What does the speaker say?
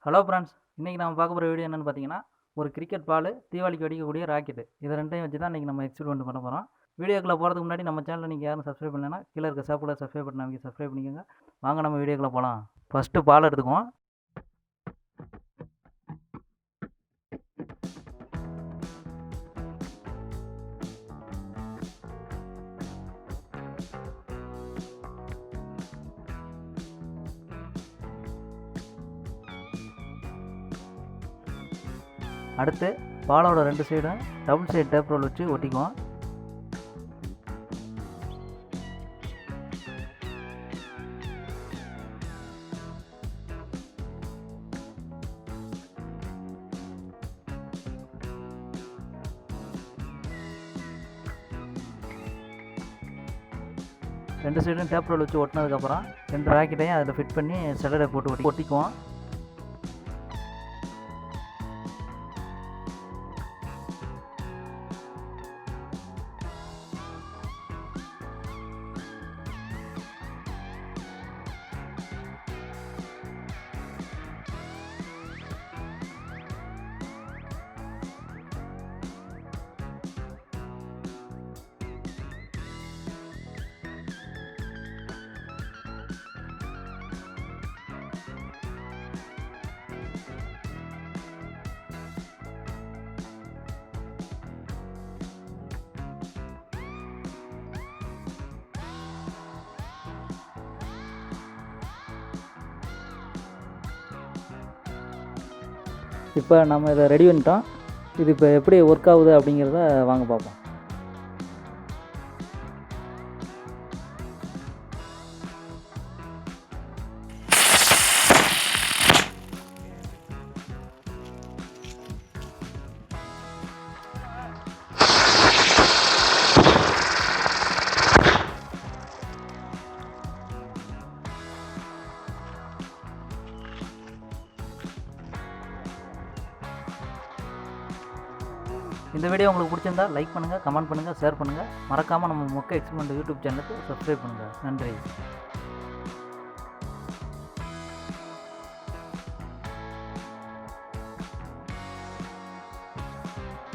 Hello friends, இன்றைக்கி நம்ம பார்க்க போகிற வீடியோ என்னென்னு பார்த்தீங்கன்னா, ஒரு கிரிக்கெட் பால், தீபாவளிக்கு வெடிக்கக்கூடிய ராக்கெட்டு, இது ரெண்டையும் வச்சு தான் இன்றைக்கி நம்ம எக்ஸ்பெரிமெண்ட் பண்ண போகிறோம். வீடியோக்குள்ளே போகிறதுக்கு முன்னாடி நம்ம சேனலில் நீங்கள் யாரும் சப்ஸ்கிரைப் பண்ணலைன்னா கீழே இருக்க சாப்பில் சப்ஸ்கிரைப் பண்ண அவங்க சப்ஸ்கிரைப் பண்ணிக்கோங்க. வாங்க நம்ம வீடியோக்குள்ளே போகலாம். ஃபஸ்ட்டு பால் எடுத்துக்குவோம். அடுத்து பாலோட ரெண்டு சைடும் டபுள் சைடு டேப் ரோல் வச்சு ஒட்டிக்குவோம். ரெண்டு சைடும் டேப் ரோல் வச்சு ஒட்டினதுக்கப்புறம் ரெண்டு ராக்கெட்டையும் அதில் ஃபிட் பண்ணி செல்லடை போட்டு ஒட்டிக்குவோம். இப்போ நம்ம இதை ரெடி பண்ணிட்டோம். இது இப்போ எப்படி ஒர்க் ஆகுது அப்படிங்கிறத வாங்க பார்ப்போம். இந்த வீடியோ உங்களுக்கு பிடிச்சிருந்தா லைக் பண்ணுங்கள், கமெண்ட் பண்ணுங்கள், ஷேர் பண்ணுங்கள். மறக்காமல் நம்ம மொக்க எக்ஸ்பெரிமெண்ட் யூடியூப் சேனலுக்கு சப்ஸ்கிரைப் பண்ணுங்கள். நன்றி.